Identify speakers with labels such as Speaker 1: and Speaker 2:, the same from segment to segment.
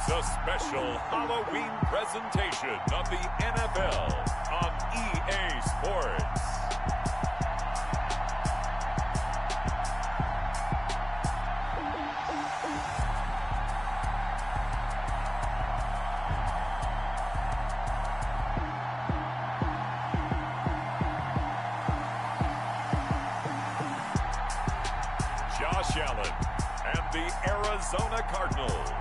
Speaker 1: The special Halloween presentation of the NFL on EA Sports. Josh Allen and the Arizona Cardinals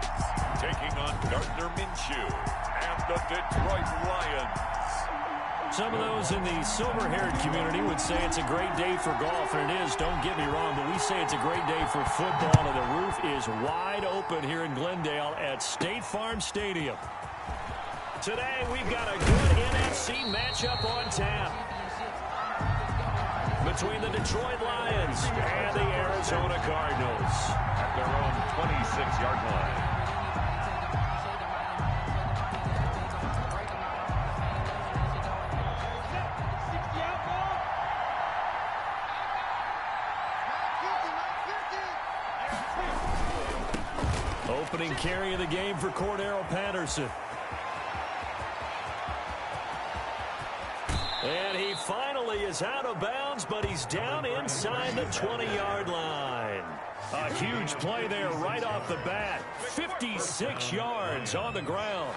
Speaker 1: taking on Gardner Minshew and the Detroit Lions.
Speaker 2: Some of those in the silver-haired community would say it's a great day for golf, and it is, don't get me wrong, but we say it's a great day for football, and the roof is wide open here in Glendale at State Farm Stadium. Today, we've got a good NFC matchup on tap between the Detroit Lions and the Arizona Cardinals
Speaker 1: At their own 26-yard line.
Speaker 2: Opening carry of the game for Cordero Patterson. And he finally is out of bounds, but he's down inside the 20-yard line. A huge play there right off the bat. 56 yards on the ground.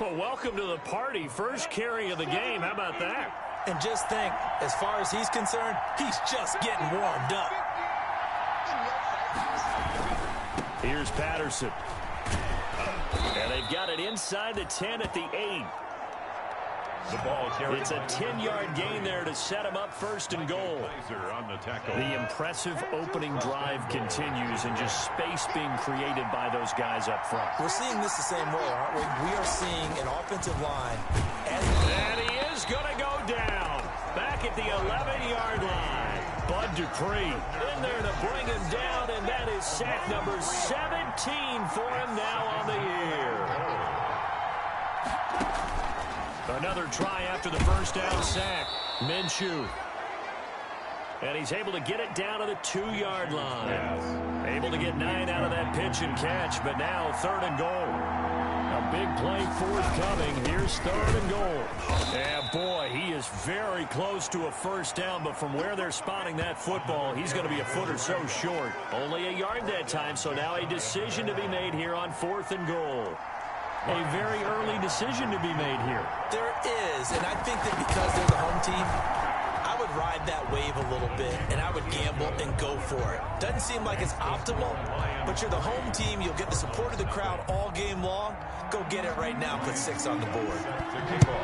Speaker 2: Well, welcome to the party. First carry of the game. How about that?
Speaker 3: And just think, as far as he's concerned, he's just getting warmed up.
Speaker 2: Here's Patterson. And they've got it inside the 10 at the 8.
Speaker 1: The ball carried.
Speaker 2: It's a 10-yard gain there to set him up first and goal.
Speaker 1: On the tackle.
Speaker 2: The impressive opening drive continues and just space being created by those guys up front.
Speaker 3: We're seeing this the same way, aren't we? We are seeing an offensive line.
Speaker 2: And he is going to go down. Back at the 11-yard line. Bud Dupree in there to bring him down, and that is sack number 17 for him now on the year. Another try after the first down sack. Minshew. And he's able to get it down to the 2-yard line. Yes. Able to get 9 out of that pitch and catch, but now 3rd and goal. A big play forthcoming. Here's 3rd and goal. And boy, he is very close to a first down, but from where they're spotting that football, he's going to be a foot or so short. Only a yard that time, so now a decision to be made here on 4th and goal. A very early decision to be made here.
Speaker 3: There is, and I think that because they're the home team, I would ride that wave a little bit, and I would gamble and go for it. Doesn't seem like it's optimal, but you're the home team. You'll get the support of the crowd all game long. Go get it right now. Put 6 on the board.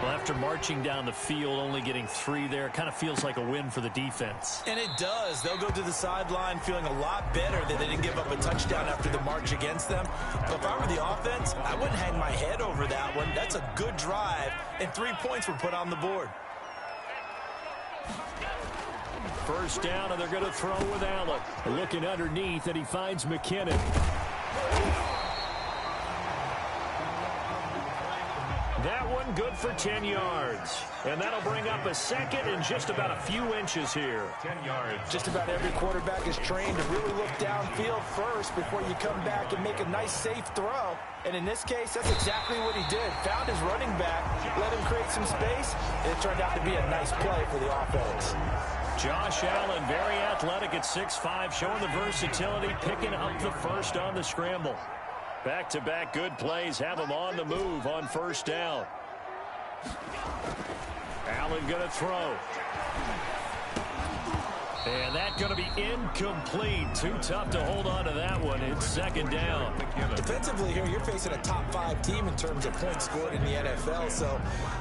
Speaker 2: Well, after marching down the field, only getting 3 there, it kind of feels like a win for the defense.
Speaker 3: And it does. They'll go to the sideline feeling a lot better that they didn't give up a touchdown after the march against them. But if I were the offense, I wouldn't hang my head over that one. That's a good drive, and 3 points were put on the board.
Speaker 2: First down, and they're going to throw with Allen. Looking underneath, and he finds McKinnon. That one good for 10 yards. And that'll bring up a second and just about a few inches here.
Speaker 1: 10 yards.
Speaker 3: Just about every quarterback is trained to really look downfield first before you come back and make a nice, safe throw. And in this case, that's exactly what he did. Found his running back, let him create some space, and it turned out to be a nice play for the offense.
Speaker 2: Josh Allen, very athletic at 6'5", showing the versatility, picking up the first on the scramble. Back-to-back good plays have him on the move on first down. Allen going to throw. And that's going to be incomplete. Too tough to hold on to that one. It's 2nd down.
Speaker 3: Defensively here, you're facing a top 5 team in terms of points scored in the NFL. So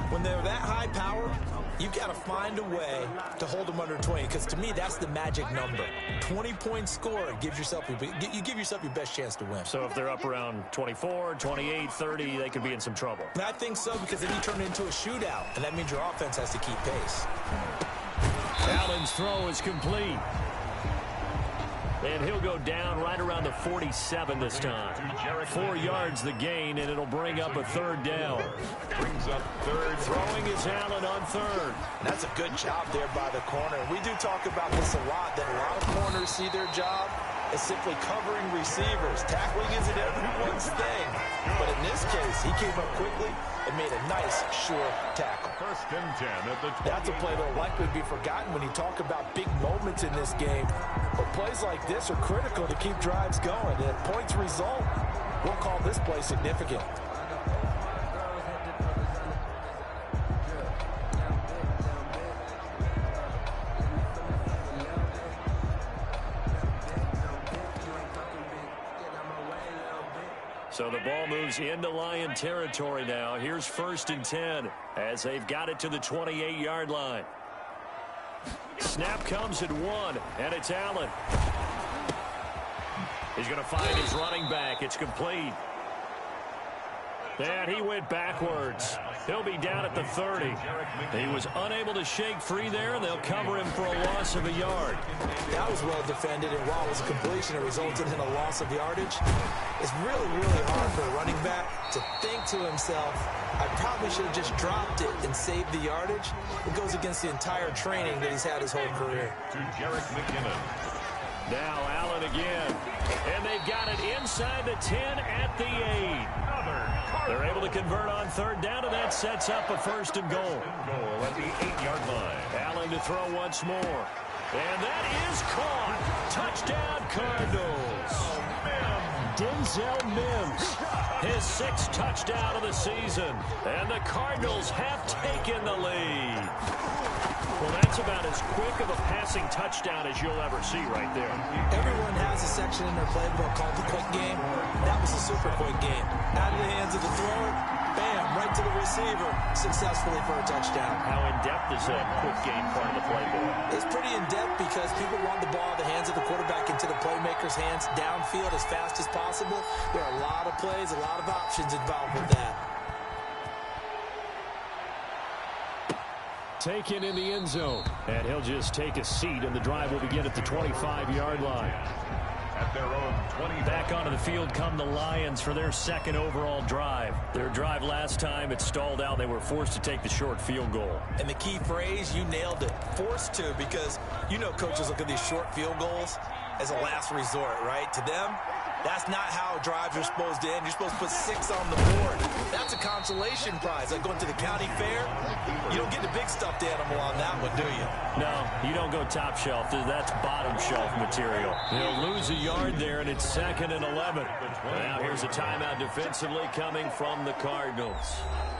Speaker 3: when they're that high power, you've got to find a way to hold them under 20, because to me, that's the magic number. 20 points scored gives yourself you give yourself your best chance to win.
Speaker 2: So if they're up around 24, 28, 30, they could be in some trouble.
Speaker 3: And I think so, because then you turn it into a shootout, and that means your offense has to keep pace.
Speaker 2: Allen's throw is complete. And he'll go down right around the 47 this time. 4 yards the gain, and it'll bring up a 3rd down.
Speaker 1: Brings up 3rd.
Speaker 2: Throwing is Allen on 3rd.
Speaker 3: And that's a good job there by the corner. We do talk about this a lot, that a lot of corners see their job is simply covering receivers. Tackling isn't everyone's thing. But in this case, he came up quickly and made a nice, sure tackle.
Speaker 1: First and 10 at the 20.
Speaker 3: That's a play that will likely be forgotten when you talk about big moments in this game. But plays like this are critical to keep drives going. And if points result, we'll call this play significant.
Speaker 2: So the ball moves into Lion territory now. Here's first and 10 as they've got it to the 28-yard line. Snap comes at 1, and it's Allen. He's going to find his running back. It's complete. And he went backwards. He'll be down at the 30. He was unable to shake free there, and they'll cover him for a loss of a yard.
Speaker 3: That was well defended, and while it was a completion, it resulted in a loss of yardage. It's really, really hard for a running back to think to himself, I probably should have just dropped it and saved the yardage. It goes against the entire training that he's had his whole career.
Speaker 1: To Jerick McKinnon.
Speaker 2: Now Allen again. And they've got it inside the 10 at the 8. They're able to convert on third down, and that sets up a first and goal.
Speaker 1: Goal at the 8-yard line.
Speaker 2: Allen to throw once more. And that is caught. Touchdown, Cardinals. Denzel Mims, his 6th touchdown of the season. And the Cardinals have taken the lead. Well, that's about as quick of a passing touchdown as you'll ever see right there.
Speaker 3: Everyone has a section in their playbook called the quick game. That was a super quick game. Out of the hands of the thrower, bam, right to the receiver, successfully for a touchdown.
Speaker 2: How in-depth is that quick game part of the playbook?
Speaker 3: It's pretty in-depth because people want the ball in the hands of the quarterback into the playmaker's hands downfield as fast as possible. There are a lot of plays, a lot of options involved with that.
Speaker 2: Taken in the end zone, and he'll just take a seat, and the drive will begin at the 25-yard line.
Speaker 1: At their own 20.
Speaker 2: Back onto the field come the Lions for their 2nd overall drive. Their drive last time, it stalled out. They were forced to take the short field goal.
Speaker 3: And the key phrase, you nailed it, forced to, because you know coaches look at these short field goals as a last resort, right? To them, that's not how drives are supposed to end. You're supposed to put 6 on the board. That's a consolation prize. Like going to the county fair, you don't get the big stuffed animal on that one, do you?
Speaker 2: No, you don't go top shelf. That's bottom shelf material. He'll lose a yard there, and it's 2nd and 11. Now here's a timeout defensively coming from the Cardinals.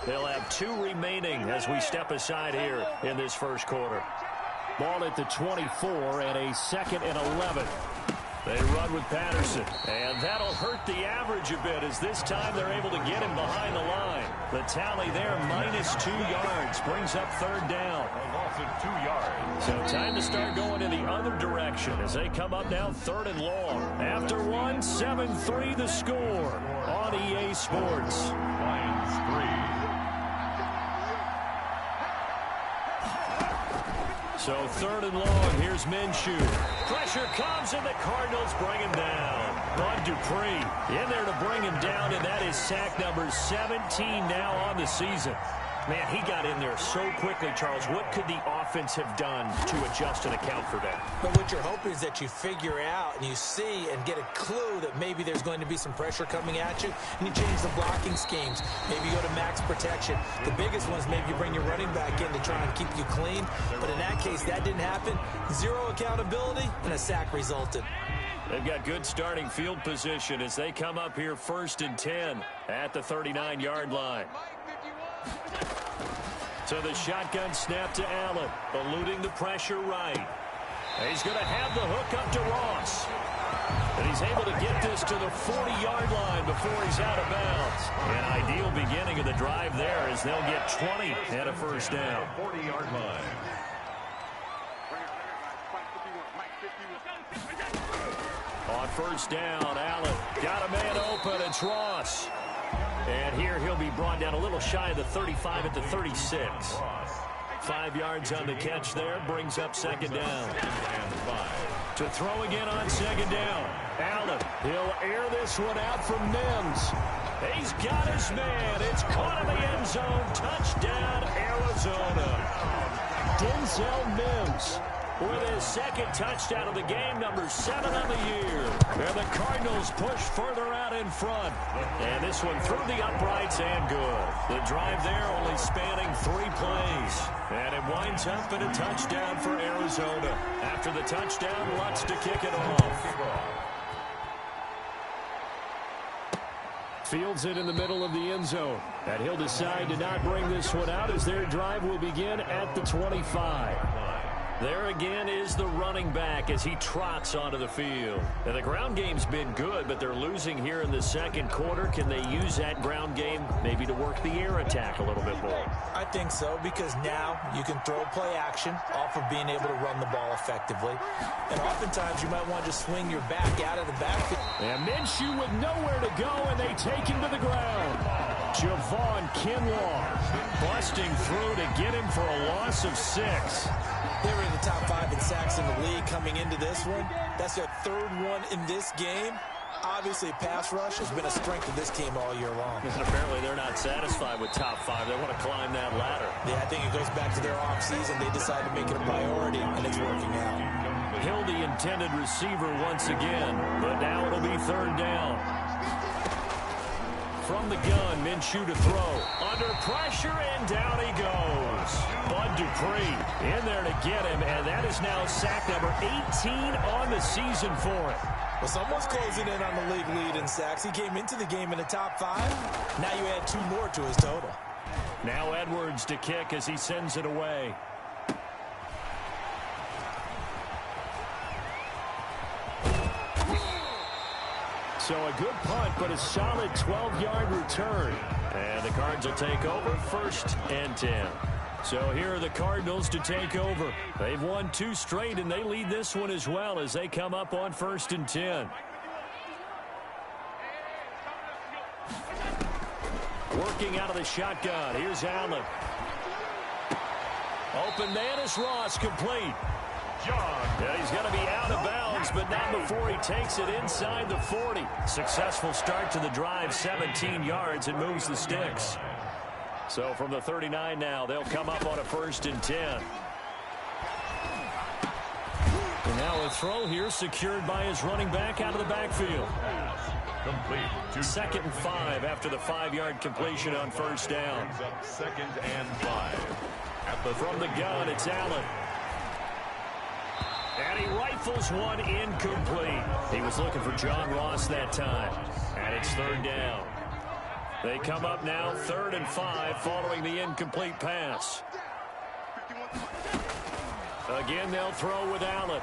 Speaker 2: They'll have 2 remaining as we step aside here in this first quarter. Ball at the 24 and a 2nd and 11. They run with Patterson, and that'll hurt the average a bit as this time they're able to get him behind the line. The tally there, -2 yards, brings up third down.
Speaker 1: A loss of 2 yards.
Speaker 2: So time to start going in the other direction as they come up now 3rd and long. After 1, 7-3 the score on EA Sports.
Speaker 1: Lions 3.
Speaker 2: So 3rd and long, here's Minshew. Pressure comes, and the Cardinals bring him down. Bud Dupree in there to bring him down, and that is sack number 17 now on the season. Man, he got in there so quickly, Charles. What could the offense have done to adjust and account for that?
Speaker 3: But what you're hoping is that you figure out and you see and get a clue that maybe there's going to be some pressure coming at you, and you change the blocking schemes. Maybe you go to max protection. The biggest one is maybe you bring your running back in to try and keep you clean. But in that case, that didn't happen. 0 accountability, and a sack resulted.
Speaker 2: They've got good starting field position as they come up here 1st and 10 at the 39-yard line. So the shotgun snap to Allen, eluding the pressure right. He's going to have the hook up to Ross. And he's able to get this to the 40-yard line before he's out of bounds. An ideal beginning of the drive there as they'll get 20 and a first down.
Speaker 1: 40-yard line.
Speaker 2: On first down, Allen got a man open. It's Ross. And here he'll be brought down a little shy of the 35 at the 36. 5 yards on the catch there, brings up 2nd down.
Speaker 1: And 5.
Speaker 2: To throw again on 2nd down. Allen, he'll air this one out from Mims. He's got his man. It's caught in the end zone. Touchdown, Arizona. Denzel Mims with his second touchdown of the game, number 7 on the year. And the Cardinals push further out in front. And this one through the uprights and good. The drive there only spanning 3 plays. And it winds up in a touchdown for Arizona. After the touchdown, Lutz to kick it off. Fields it in the middle of the end zone. And he'll decide to not bring this one out as their drive will begin at the 25. There again is the running back as he trots onto the field. And the ground game's been good, but they're losing here in the second quarter. Can they use that ground game maybe to work the air attack a little bit more?
Speaker 3: I think so, because now you can throw play action off of being able to run the ball effectively. And oftentimes you might want to just swing your back out of the backfield.
Speaker 2: And Minshew with nowhere to go, and they take him to the ground. Javon Kinlaw busting through to get him for a loss of 6.
Speaker 3: They were in the top 5 in sacks in the league coming into this one. That's their 3rd one in this game. Obviously, pass rush has been a strength of this team all year long.
Speaker 2: And apparently they're not satisfied with top 5. They want to climb that ladder.
Speaker 3: Yeah, I think it goes back to their offseason. They decided to make it a priority, and it's working out.
Speaker 2: Hill the intended receiver once again, but now it'll be 3rd down. From the gun, Minshew to throw. Under pressure, and down he goes. Bud Dupree in there to get him, and that is now sack number 18 on the season for him.
Speaker 3: Well, someone's closing in on the league lead in sacks. He came into the game in the top 5. Now you add 2 more to his total.
Speaker 2: Now Edwards to kick as he sends it away. So a good punt, but a solid 12-yard return. And the Cards will take over 1st and 10. So here are the Cardinals to take over. They've won 2 straight, and they lead this one as well as they come up on 1st and 10. Working out of the shotgun. Here's Allen. Open man is Ross, complete. Yeah, he's going to be out of bounds, but not before he takes it inside the 40. Successful start to the drive, 17 yards, and moves the sticks. So from the 39 now, they'll come up on a 1st and 10. And now a throw here secured by his running back out of the backfield.
Speaker 1: Complete.
Speaker 2: 2nd and 5 after the 5-yard completion on 1st down.
Speaker 1: 2nd and 5.
Speaker 2: From the gun, it's Allen. And he rifles one incomplete. He was looking for John Ross that time. And it's 3rd down. They come up now 3rd and 5 following the incomplete pass. Again, they'll throw with Allen.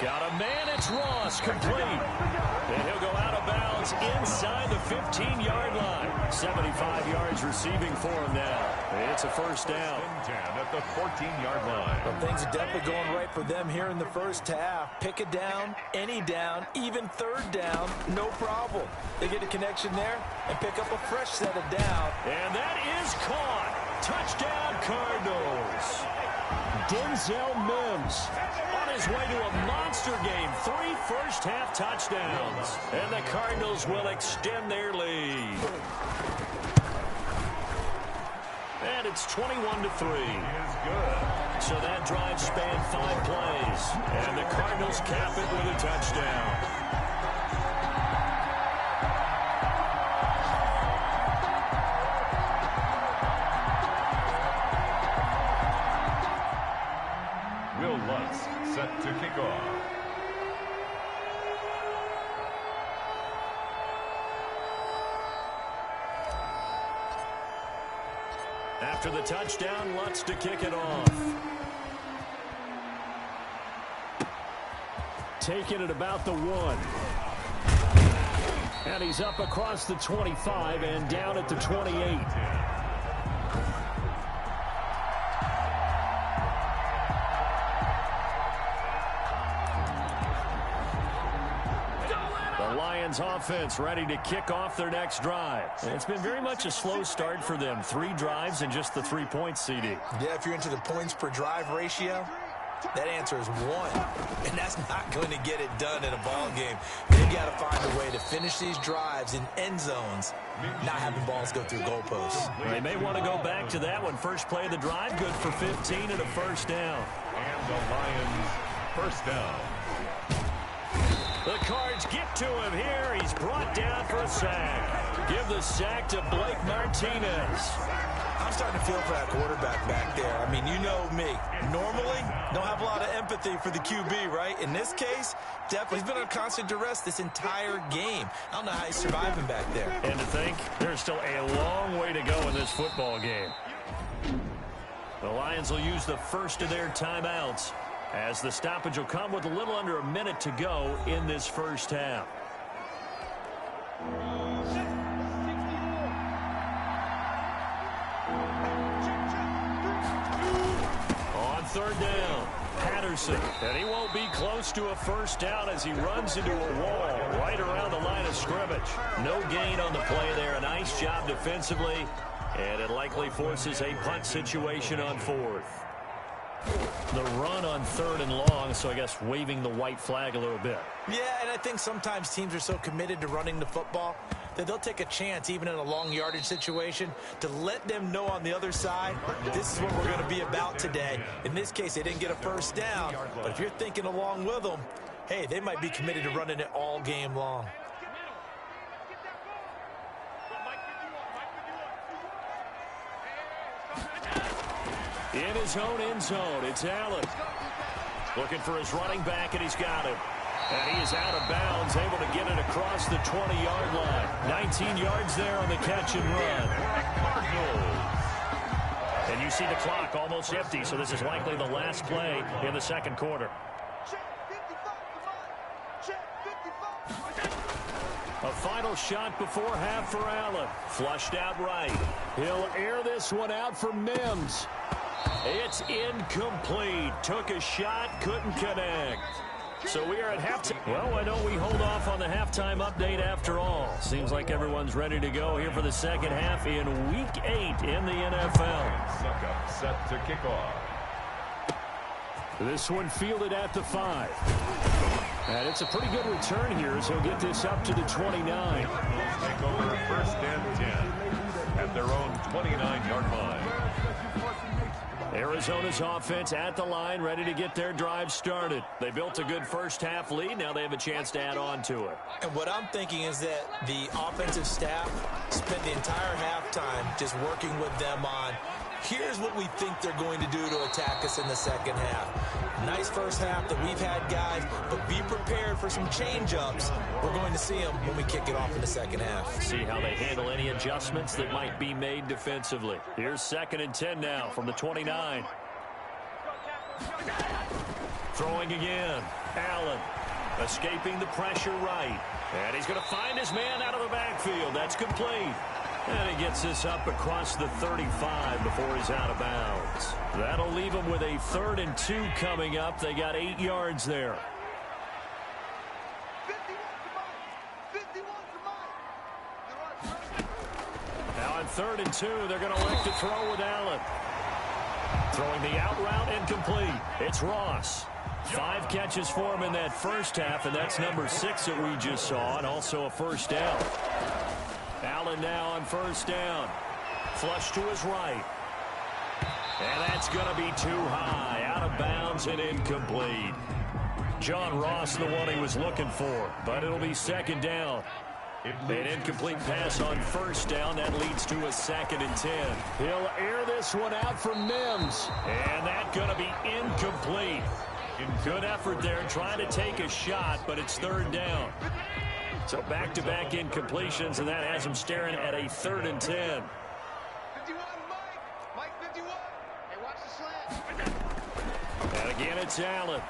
Speaker 2: Got a man, it's Ross, complete. And he'll go out of bounds inside the 15-yard line. 75 yards receiving for him now. It's a 1st down.
Speaker 1: 10 at the 14-yard line.
Speaker 3: Well, things are definitely going right for them here in the first half. Pick a down, any down, even 3rd down, no problem. They get a connection there and pick up a fresh set of down.
Speaker 2: And that is caught. Touchdown, Cardinals. Denzel Mims on his way to a monster game. 3 first-half touchdowns. And the Cardinals will extend their lead. And it's 21-3. So that drive spanned 5 plays. And the Cardinals cap it with a touchdown.
Speaker 1: Set to kick off.
Speaker 2: After the touchdown, Lutz to kick it off. Taking it about the 1. And he's up across the 25 and down at the 28. Offense ready to kick off their next drive. It's been very much a slow start for them. 3 drives and just the 3 points, CD.
Speaker 3: Yeah, if you're into the points per drive ratio, That answer is 1, and that's not going to get it done in a ball game. They've got to find a way to finish these drives in end zones, not having balls go through goalposts.
Speaker 2: They may want to go back to that one. First play of the drive, good for 15 and a first down.
Speaker 1: And the Lions first down.
Speaker 2: The Cards get to him here. He's brought down for a sack. Give the sack to Blake Martinez.
Speaker 3: I'm starting to feel for that quarterback back there. I mean, you know me. Normally, don't have a lot of empathy for the QB, right? In this case, definitely he's been under constant duress this entire game. I don't know how he's surviving back there.
Speaker 2: And to think, there's still a long way to go in this football game. The Lions will use the first of their timeouts, as the stoppage will come with a little under a minute to go in this first half. On third down, Patterson, and he won't be close to a first down as he runs into a wall right around the line of scrimmage. No gain on the play there. A nice job defensively, and it likely forces a punt situation on fourth. The run on third and long, so I guess waving the white flag a little bit.
Speaker 3: Yeah, and I think sometimes teams are so committed to running the football that they'll take a chance, even in a long yardage situation, to let them know on the other side, this is what we're going to be about today. In this case, they didn't get a first down, but if you're thinking along with them, hey, they might be committed to running it all game long.
Speaker 2: In his own end zone, it's Allen. Looking for his running back, and he's got it. And he is out of bounds, able to get it across the 20-yard line. 19 yards there on the catch and run. And you see the clock almost empty, so this is likely the last play in the second quarter. A final shot before half for Allen. Flushed out right. He'll air this one out for Mims. It's incomplete. Took a shot, couldn't connect. So we are at halftime. Well, why don't we hold off on the halftime update after all? Seems like everyone's ready to go here for the second half in Week 8 in the NFL.
Speaker 1: Suck-up set to kick off.
Speaker 2: This one fielded at the 5. And it's a pretty good return here as he'll get this up to the 29.
Speaker 1: Take over first and 10 at their own 29-yard line.
Speaker 2: Arizona's offense at the line, ready to get their drive started. They built a good first-half lead. Now they have a chance to add on to it.
Speaker 3: And what I'm thinking is that the offensive staff spent the entire halftime just working with them on, here's what we think they're going to do to attack us in the second half. Nice first half that we've had, guys, but be prepared for some change-ups. We're going to see them when we kick it off in the second half.
Speaker 2: See how they handle any adjustments that might be made defensively. Here's 2nd and 10 now from the 29. Throwing again. Allen escaping the pressure right. And he's going to find his man out of the backfield. That's complete. And he gets this up across the 35 before he's out of bounds. That'll leave him with a 3rd and 2 coming up. They got 8 yards there. Now on 3rd and 2, they're going to elect to throw with Allen. Throwing the out route incomplete. It's Ross. 5 catches for him in that first half, and that's number 6 that we just saw, and also a first down. Allen now on first down. Flush to his right. And that's going to be too high. Out of bounds and incomplete. John Ross, the one he was looking for, but it'll be 2nd down. An incomplete pass on first down. That leads to a 2nd and 10. He'll air this one out for Mims. And that's going to be incomplete. Good effort there trying to take a shot, but it's 3rd down. So back-to-back incompletions, and that has him staring at a 3rd and 10.
Speaker 4: 51, Mike 51. Hey, watch the slant.
Speaker 2: And again, it's Allen.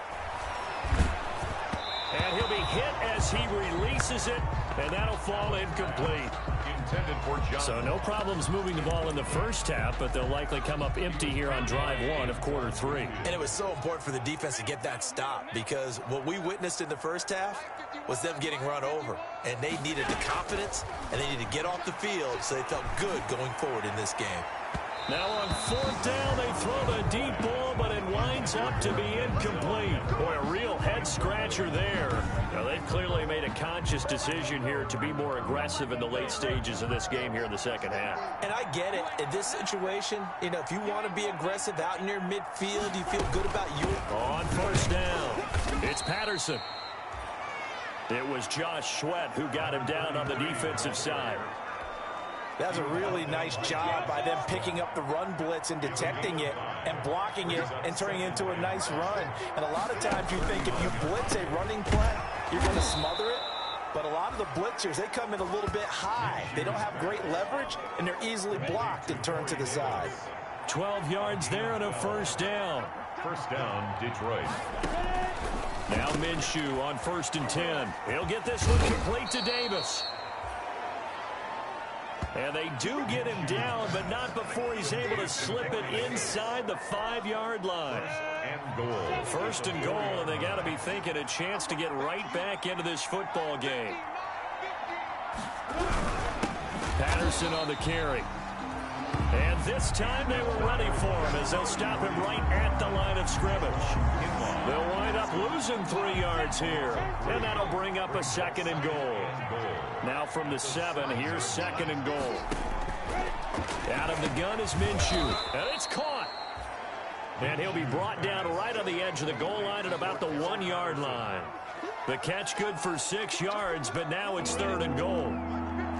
Speaker 2: And he'll be hit as he releases it, and that'll fall incomplete.
Speaker 1: Intended for John.
Speaker 2: So no problems moving the ball in the first half, but they'll likely come up empty here on drive 1 of quarter 3.
Speaker 3: And it was so important for the defense to get that stop, because what we witnessed in the first half was them getting run over. And they needed the confidence, and they needed to get off the field so they felt good going forward in this game.
Speaker 2: Now on 4th down, they throw the deep ball, but it winds up to be incomplete. Boy, a real head-scratcher there. Now, they've clearly made a conscious decision here to be more aggressive in the late stages of this game here in the second half.
Speaker 3: And I get it. In this situation, you know, if you want to be aggressive out in your midfield, you feel good about you.
Speaker 2: On 1st down, it's Patterson. It was Josh Sweat who got him down on the defensive side.
Speaker 3: That's a really nice job by them picking up the run blitz and detecting it and blocking it and turning it into a nice run. And a lot of times you think if you blitz a running play, you're going to smother it. But a lot of the blitzers, they come in a little bit high. They don't have great leverage, and they're easily blocked and turned to the side.
Speaker 2: 12 yards there and a 1st down.
Speaker 1: 1st down, Detroit.
Speaker 2: Now Minshew on 1st and 10. He'll get this one complete to Davis. And they do get him down, but not before he's able to slip it inside the 5-yard line. 1st and goal, and they got to be thinking a chance to get right back into this football game. Patterson on the carry. And this time they were ready for him as they'll stop him right at the line of scrimmage. They'll wind up losing 3 yards here, and that'll bring up a 2nd and goal. Now from the 7, here's 2nd and goal. Out of the gun is Minshew, and it's caught. And he'll be brought down right on the edge of the goal line at about the 1-yard line. The catch good for 6 yards, but now it's 3rd and goal.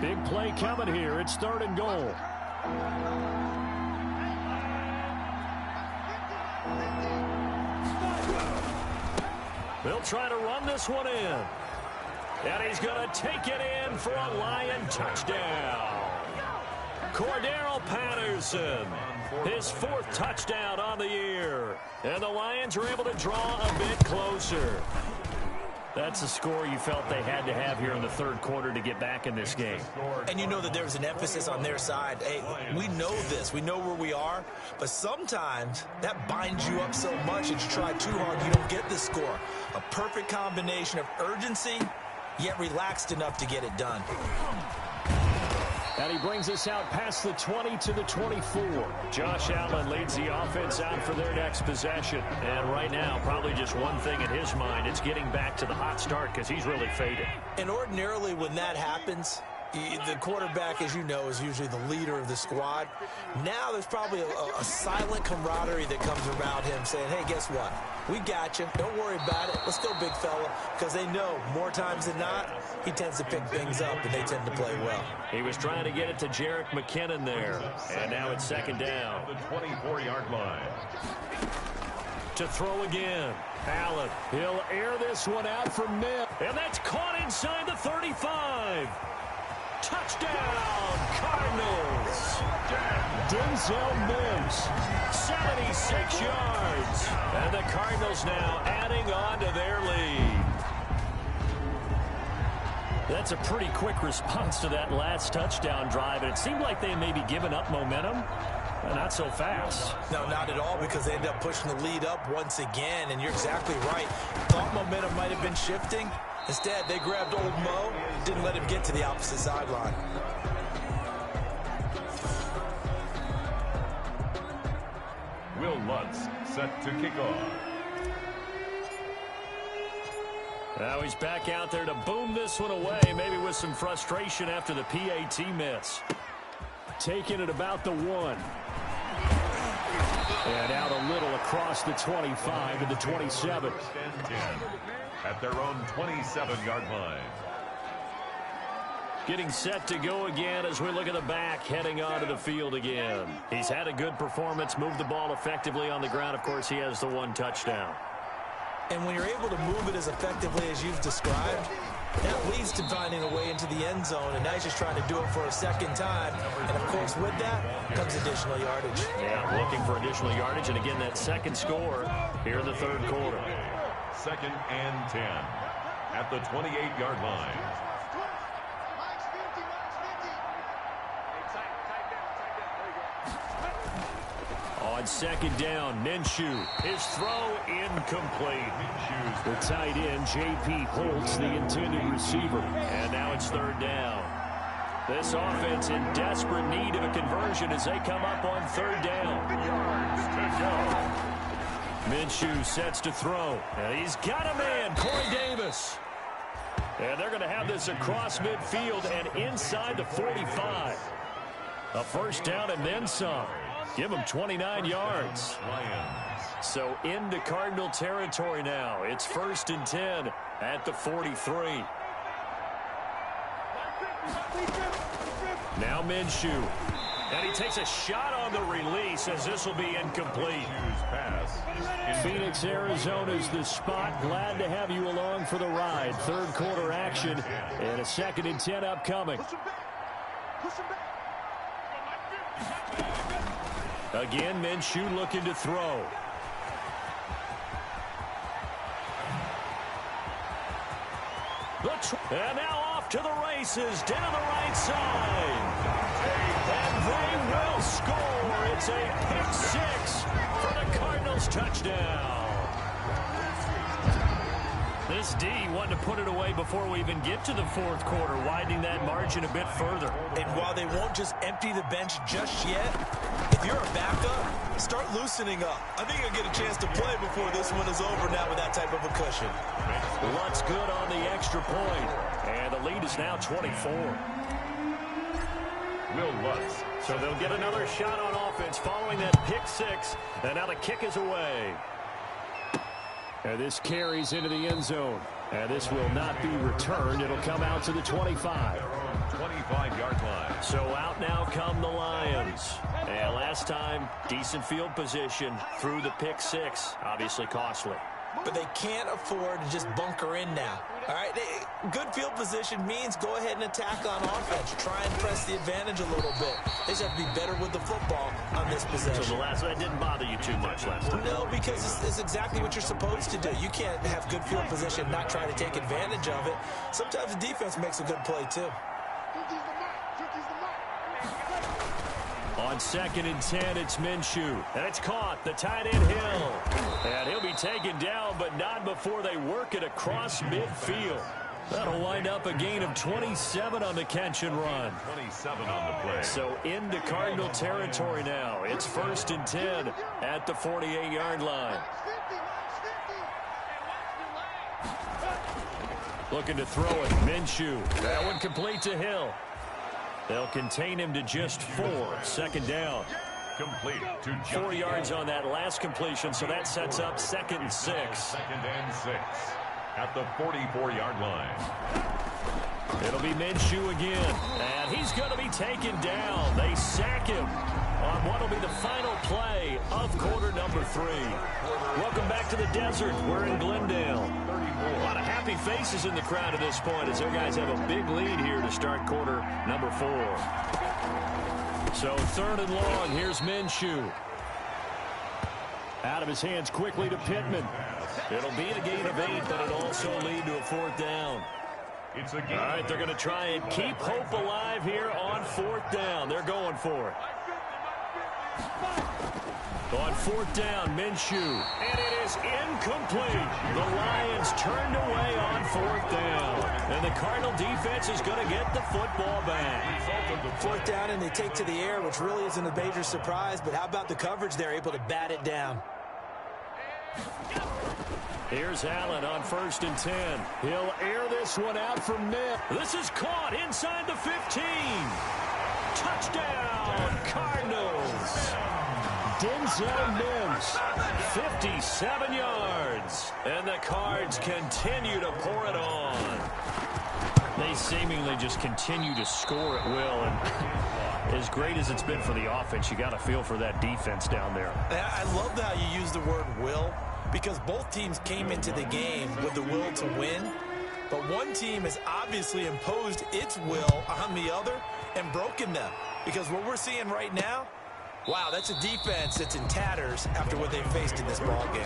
Speaker 2: Big play coming here. It's 3rd and goal. They'll try to run this one in. And he's going to take it in for a Lion touchdown. Cordero Patterson, his 4th touchdown on the year. And the Lions are able to draw a bit closer. That's a score you felt they had to have here in the 3rd quarter to get back in this game.
Speaker 3: And you know that there was an emphasis on their side. Hey, we know this. We know where we are. But sometimes that binds you up so much that you try too hard, you don't get the score. A perfect combination of urgency, yet relaxed enough to get it done.
Speaker 2: And he brings us out past the 20 to the 24. Josh Allen leads the offense out for their next possession. And right now, probably just one thing in his mind. It's getting back to the hot start because he's really faded.
Speaker 3: And ordinarily when that happens, the quarterback, as you know, is usually the leader of the squad. Now there's probably a silent camaraderie that comes around him saying, hey, guess what? We got you. Don't worry about it. Let's go, big fella. Because they know more times than not, he tends to pick things up, and they tend to play well.
Speaker 2: He was trying to get it to Jerick McKinnon there. And now it's 2nd down.
Speaker 1: The 24-yard line.
Speaker 2: To throw again. Allen. He'll air this one out from mid. And that's caught inside the 35. Touchdown, Cardinals. Denzel Mims, 76 yards. And the Cardinals now adding on to their lead. That's a pretty quick response to that last touchdown drive. And it seemed like they may be giving up momentum. Not so fast.
Speaker 3: No, not at all, because they end up pushing the lead up once again. And you're exactly right. Thought momentum might have been shifting. Instead, they grabbed old Mo, didn't let him get to the opposite sideline.
Speaker 1: Will Lutz set to kick off.
Speaker 2: Now he's back out there to boom this one away, maybe with some frustration after the PAT miss. Taking it about the 1. And out a little across the 25 to the 27.
Speaker 1: At their own 27-yard line.
Speaker 2: Getting set to go again as we look at the back, heading onto the field again. He's had a good performance, moved the ball effectively on the ground. Of course, he has the 1 touchdown.
Speaker 3: And when you're able to move it as effectively as you've described, that leads to finding a way into the end zone, and now he's just trying to do it for a 2nd time. And, of course, with that comes additional yardage.
Speaker 2: Yeah, looking for additional yardage, and again, that 2nd score here in the 3rd quarter.
Speaker 1: 2nd and 10 at the 28-yard line.
Speaker 2: On 2nd down, Minshew. His throw incomplete. The tight end, J.P. Holtz, the intended receiver. And now it's 3rd down. This offense in desperate need of a conversion as they come up on third down. Minshew sets to throw. And he's got a man, Corey Davis. And they're going to have this across midfield and inside the 45. A first down and then some. Give him 29 yards. So into Cardinal territory now. It's 1st and 10 at the 43. Now Minshew. And he takes a shot on the release as this will be incomplete. Phoenix, Arizona's the spot. Glad to have you along for the ride. Third quarter action and a 2nd and 10 upcoming. Again, Minshew looking to throw. And now off to the races, down the right side. And they will score. It's a pick-6 for the Cardinals touchdown. This D wanted to put it away before we even get to the 4th quarter, widening that margin a bit further.
Speaker 3: And while they won't just empty the bench just yet, if you're a backup, start loosening up. I think you'll get a chance to play before this one is over now with that type of a cushion.
Speaker 2: Lutz good on the extra point. And the lead is now 24.
Speaker 1: Will Lutz.
Speaker 2: So they'll get another shot on offense following that pick-6. And now the kick is away. And this carries into the end zone. And this will not be returned. It'll come out to the 25.
Speaker 1: 25-yard line.
Speaker 2: So out now come the Lions. And last time, decent field position through the pick-6. Obviously costly.
Speaker 3: But they can't afford to just bunker in now. All right, good field position means go ahead and attack on offense. Try and press the advantage a little bit. They just have to be better with the football on this possession.
Speaker 2: So the last one didn't bother you too much last time?
Speaker 3: No, because it's exactly what you're supposed to do. You can't have good field position, not try to take advantage of it. Sometimes the defense makes a good play, too.
Speaker 2: On 2nd and 10, it's Minshew. And it's caught. The tight end Hill. And he'll be taken down, but not before they work it across midfield. That'll wind up a gain of 27 on the catch and run.
Speaker 1: 27 on the play.
Speaker 2: So into Cardinal territory now. It's 1st and 10 at the 48-yard line. Looking to throw it. Minshew. That one complete to Hill. They'll contain him to just 4. 2nd down.
Speaker 1: Complete to
Speaker 2: 4 yards on that last completion, so that sets up 2nd and 6.
Speaker 1: 2nd and 6 at the 44-yard line.
Speaker 2: It'll be Minshew again, and he's going to be taken down. They sack him on what will be the final play of quarter number 3. Welcome back to the desert. We're in Glendale. A lot of happy faces in the crowd at this point as their guys have a big lead here to start quarter number 4. So 3rd and long, here's Minshew. Out of his hands quickly to Pittman. It'll be a gain of 8, but it'll also lead to a 4th down.
Speaker 1: It's a gain.
Speaker 2: All right, they're going to try and keep hope alive here on 4th down. They're going for it. On 4th down, Minshew. And it is incomplete. The Lions turned away on 4th down. And the Cardinal defense is going to get the football back.
Speaker 3: 4th down, and they take to the air, which really isn't a major surprise. But how about the coverage? They're able to bat it down.
Speaker 2: Here's Allen on 1st and 10. He'll air this one out from mid. This is caught inside the 15. Touchdown, Cardinals. Denzel Mims, 57 yards. And the Cards continue to pour it on. They seemingly just continue to score at will. And as great as it's been for the offense, you got to feel for that defense down there.
Speaker 3: I love how you use the word will, because both teams came into the game with the will to win. But one team has obviously imposed its will on the other and broken them. Because what we're seeing right now, wow, that's a defense that's in tatters after what they faced in this ball game.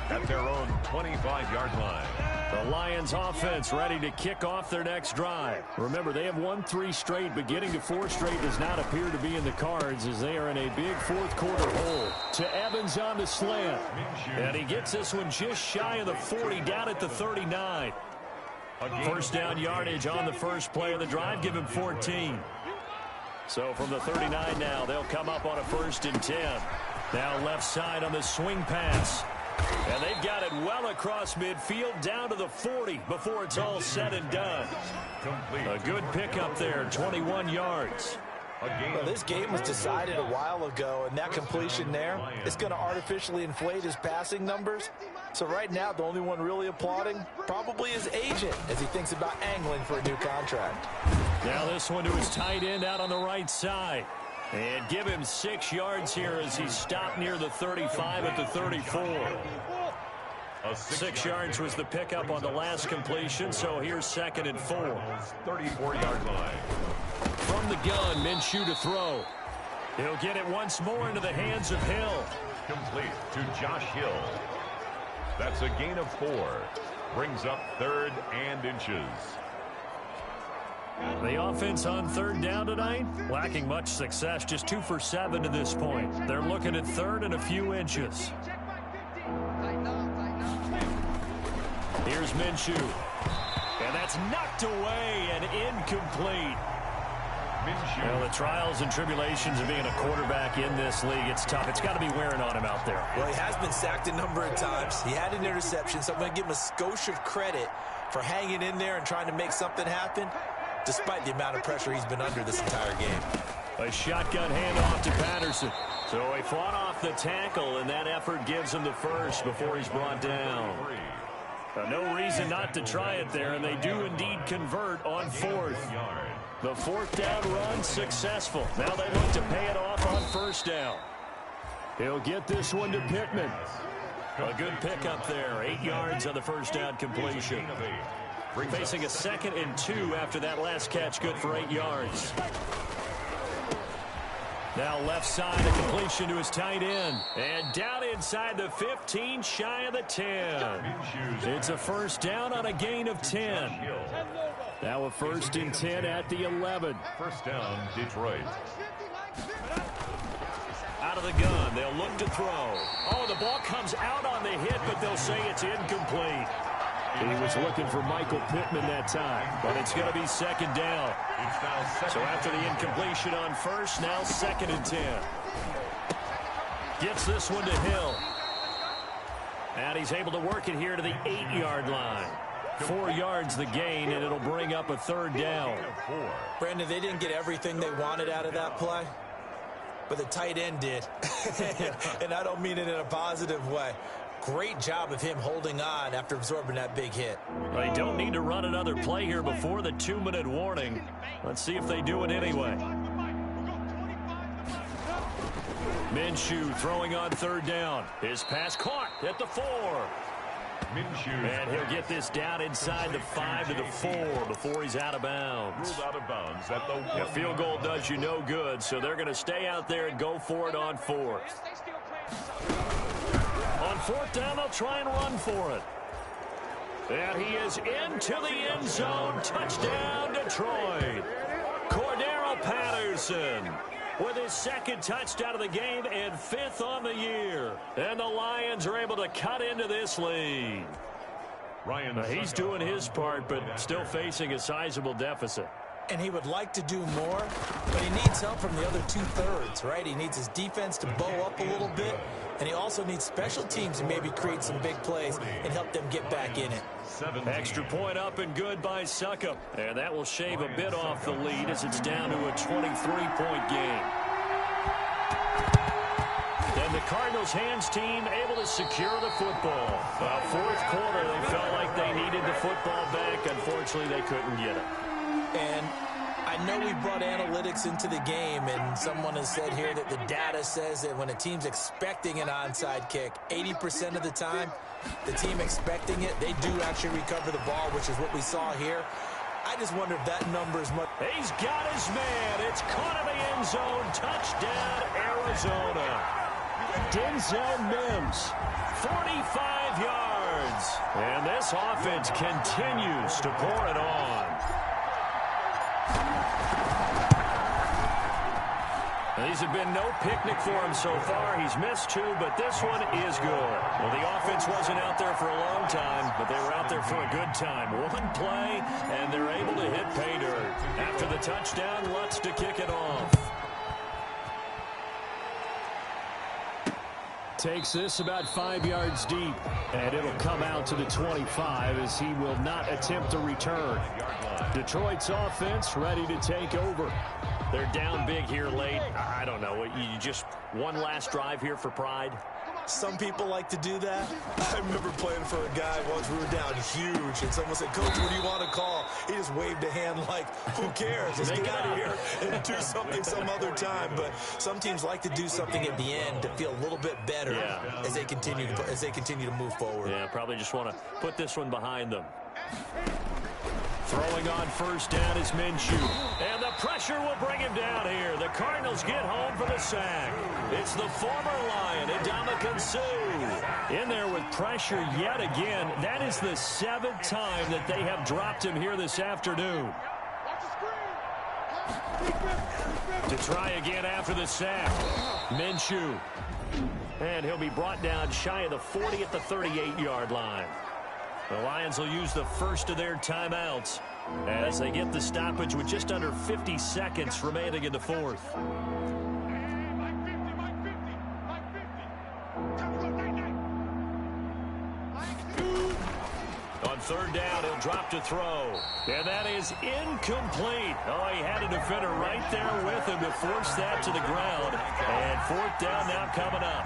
Speaker 1: At their own 25-yard line.
Speaker 2: The Lions offense ready to kick off their next drive. Remember, they have won 3 straight, but getting to 4 straight does not appear to be in the cards as they are in a big 4th quarter hole. To Evans on the slant. And he gets this one just shy of the 40, down at the 39. First down yardage on the first play of the drive. Give him 14. So from the 39 now, they'll come up on a 1st and 10. Now left side on the swing pass. And they've got it well across midfield down to the 40 before it's all said and done. A good pickup there, 21 yards.
Speaker 3: Well, this game was decided a while ago, and that completion there is going to artificially inflate his passing numbers. So right now, the only one really applauding probably his agent as he thinks about angling for a new contract.
Speaker 2: Now this one to his tight end out on the right side. And give him 6 yards here as he stopped near the 35 at the 34. 6 yards was the pickup on the last completion, so here's 2nd and 4.
Speaker 1: 34-yard line.
Speaker 2: From the gun, Minshew to throw. He'll get it once more into the hands of Hill.
Speaker 1: Complete to Josh Hill. That's a gain of 4. Brings up 3rd and inches.
Speaker 2: The offense on 3rd down tonight, lacking much success, just 2 for 7 to this point. They're looking at 3rd and a few inches. Here's Minshew. And that's knocked away and incomplete. Well, the trials and tribulations of being a quarterback in this league, it's tough. It's got to be wearing on him out there.
Speaker 3: Well, he has been sacked a number of times. He had an interception, so I'm going to give him a skosh of credit for hanging in there and trying to make something happen, despite the amount of pressure he's been under this entire game.
Speaker 2: A shotgun handoff to Patterson. So he fought off the tackle, and that effort gives him the first before he's brought down. No reason not to try it there, and they do indeed convert on 4th. The 4th down run successful. Now they look to pay it off on 1st down. He'll get this one to Pittman. A good pickup there. 8 yards on the 1st down completion. Facing a 2nd and 2 after that last catch, good for 8 yards. Now left side, a completion to his tight end. And down inside the 15, shy of the 10. It's a 1st down on a gain of 10. Now a 1st and 10 at the 11.
Speaker 1: 1st down, Detroit.
Speaker 2: Out of the gun, they'll look to throw. Oh, the ball comes out on the hit, but they'll say it's incomplete. He was looking for Michael Pittman that time, but it's going to be 2nd down. So after the incompletion on 1st, now 2nd and 10. Gets this one to Hill. And he's able to work it here to the 8-yard line. 4 yards the gain, and it'll bring up a 3rd down.
Speaker 3: Brandon, they didn't get everything they wanted out of that play, but the tight end did. And I don't mean it in a positive way. Great job of him holding on after absorbing that big hit.
Speaker 2: They don't need to run another play here before the 2-minute warning. Let's see if they do it anyway. Minshew throwing on 3rd down. His pass caught at the 4. And he'll get this down inside the 5 to the 4 before he's out of bounds.
Speaker 1: Ruled out of bounds at the 1.
Speaker 2: A field goal does you no good, so they're going to stay out there and go for it on 4th. On 4th down, they'll try and run for it. And he is into the end zone. Touchdown, Detroit. Cordero Patterson with his 2nd touchdown of the game and 5th on the year. And the Lions are able to cut into this lead. He's doing his part, but still facing a sizable deficit.
Speaker 3: And he would like to do more, but he needs help from the other 2/3, right? He needs his defense to bow up a little bit, and he also needs special teams to maybe create some big plays and help them get back in it.
Speaker 2: Extra point up and good by Succop. And that will shave a bit off the lead as it's down to a 23-point game. And the Cardinals' hands team able to secure the football. 4th quarter, they felt like they needed the football back. Unfortunately, they couldn't get it.
Speaker 3: And I know we brought analytics into the game, and someone has said here that the data says that when a team's expecting an onside kick, 80% of the time, the team expecting it, they do actually recover the ball, which is what we saw here. I just wonder if that number is much.
Speaker 2: He's got his man. It's caught in the end zone. Touchdown, Arizona. Denzel Mims, 45 yards. And this offense continues to pour it on. These have been no picnic for him so far. He's missed 2, but this one is good. Well, the offense wasn't out there for a long time, but they were out there for a good time. One play, and they're able to hit pay dirt. After the touchdown, Lutz to kick it off. Takes this about 5 yards deep, and it'll come out to the 25 as he will not attempt to return. Detroit's offense ready to take over. They're down big here late. I don't know. You just one last drive here for pride?
Speaker 3: Some people like to do that. I remember playing for a guy once we were down huge, and someone said, "Coach, what do you want to call?" He just waved a hand like, who cares? Let's get out of here and do something some other time. But some teams like to do something at the end to feel a little bit better as they continue to move forward.
Speaker 2: Yeah, probably just want to put this one behind them. Throwing on first down is Minshew. And the pressure will bring him down here. The Cardinals get home for the sack. It's the former Lion, Ndamukong Suh, in there with pressure yet again. That is the 7th time that they have dropped him here this afternoon. To try again after the sack. Minshew. And he'll be brought down shy of the 40 at the 38-yard line. The Lions will use the first of their timeouts as they get the stoppage with just under 50 seconds remaining in the fourth. On third down, he'll drop to throw. And that is incomplete. Oh, he had a defender right there with him to force that to the ground. And fourth down now coming up.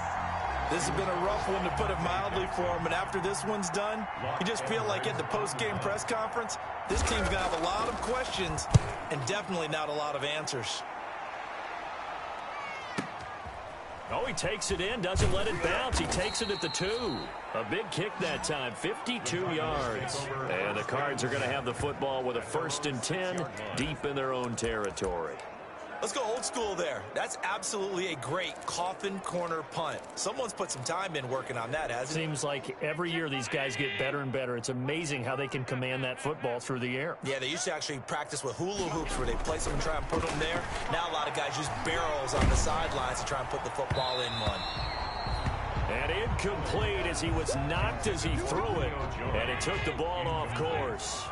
Speaker 3: This has been a rough one, to put it mildly, for him. And after this one's done, you just feel like at the post-game press conference, this team's going to have a lot of questions and definitely not a lot of answers.
Speaker 2: Oh, he takes it in, doesn't let it bounce. He takes it at the 2. A big kick that time, 52 yards. And the Cards are going to have the football with a 1st and 10 deep in their own territory.
Speaker 3: Let's go old school there. That's absolutely a great coffin corner punt. Someone's put some time in working on that, hasn't it?
Speaker 2: Seems like every year these guys get better and better. It's amazing how they can command that football through the air.
Speaker 3: Yeah, they used to actually practice with hula hoops where they place them and try and put them there. Now a lot of guys use barrels on the sidelines to try and put the football in one.
Speaker 2: And incomplete as he was knocked as he threw it. And it took the ball off course.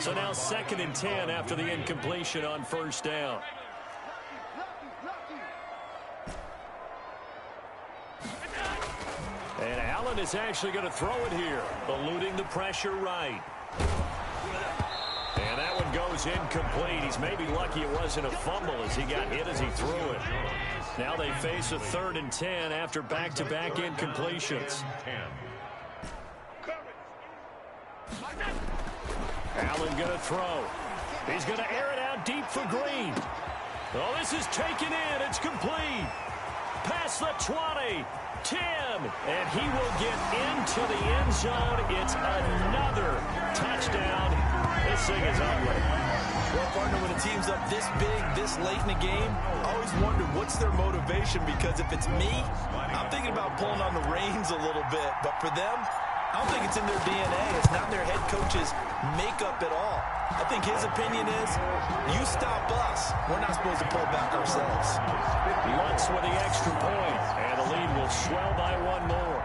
Speaker 2: So now 2nd and 10 after the incompletion on first down. And Allen is actually going to throw it here, eluding the pressure right. And that one goes incomplete. He's maybe lucky it wasn't a fumble as he got hit as he threw it. Now they face a 3rd and 10 after back-to-back incompletions. Allen going to throw. He's going to air it out deep for Green. Oh, this is taken in. It's complete. Past the 20. 10, and he will get into the end zone. It's another touchdown. This thing is ugly.
Speaker 3: Well, partner, when a team's up this big, this late in the game, I always wonder what's their motivation, because if it's me, I'm thinking about pulling on the reins a little bit, but for them, I don't think it's in their DNA. It's not their head coach's makeup at all. I think his opinion is, you stop us, we're not supposed to pull back ourselves.
Speaker 2: Lutz with the extra point, and the lead will swell by one more.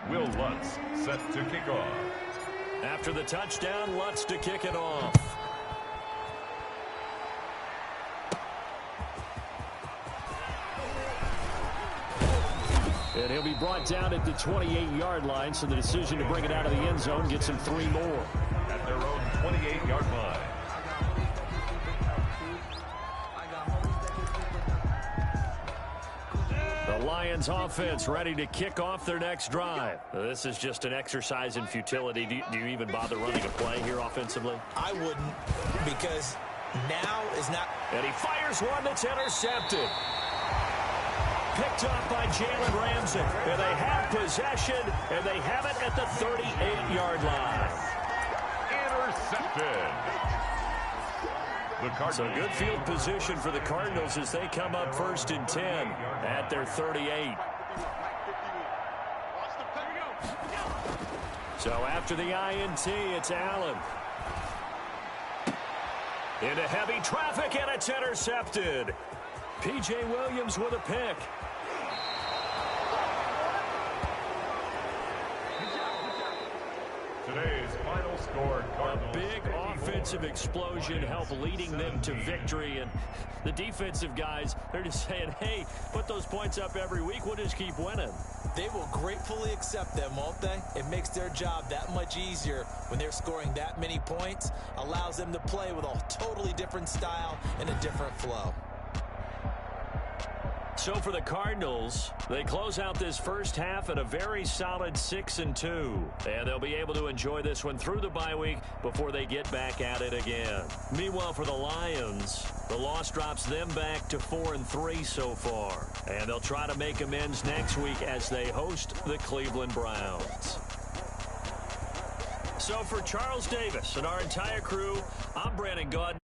Speaker 1: Will Lutz set to kick off.
Speaker 2: After the touchdown, Lutz to kick it off. And he'll be brought down at the 28-yard line, so the decision to bring it out of the end zone gets him 3 more.
Speaker 1: At their own 28-yard line.
Speaker 2: The Lions offense ready to kick off their next drive. This is just an exercise in futility. Do you even bother running a play here offensively?
Speaker 3: I wouldn't, because now is not...
Speaker 2: And he fires one that's intercepted. Picked up by Jalen Ramsey. And they have possession, and they have it at the 38-yard line.
Speaker 1: Intercepted. The Cardinals.
Speaker 2: So good field position for the Cardinals as they come up 1st and 10 at their 38. So after the INT, it's Allen. Into heavy traffic, and it's intercepted. P.J. Williams with a pick.
Speaker 1: Today's final score, Cardinals.
Speaker 2: A big offensive explosion helped leading them to victory. And the defensive guys, they're just saying, hey, put those points up every week. We'll just keep winning.
Speaker 3: They will gratefully accept them, won't they? It makes their job that much easier when they're scoring that many points. Allows them to play with a totally different style and a different flow.
Speaker 2: So for the Cardinals, they close out this first half at a very solid 6-2. And they'll be able to enjoy this one through the bye week before they get back at it again. Meanwhile, for the Lions, the loss drops them back to 4-3 so far. And they'll try to make amends next week as they host the Cleveland Browns. So for Charles Davis and our entire crew, I'm Brandon Gaudin.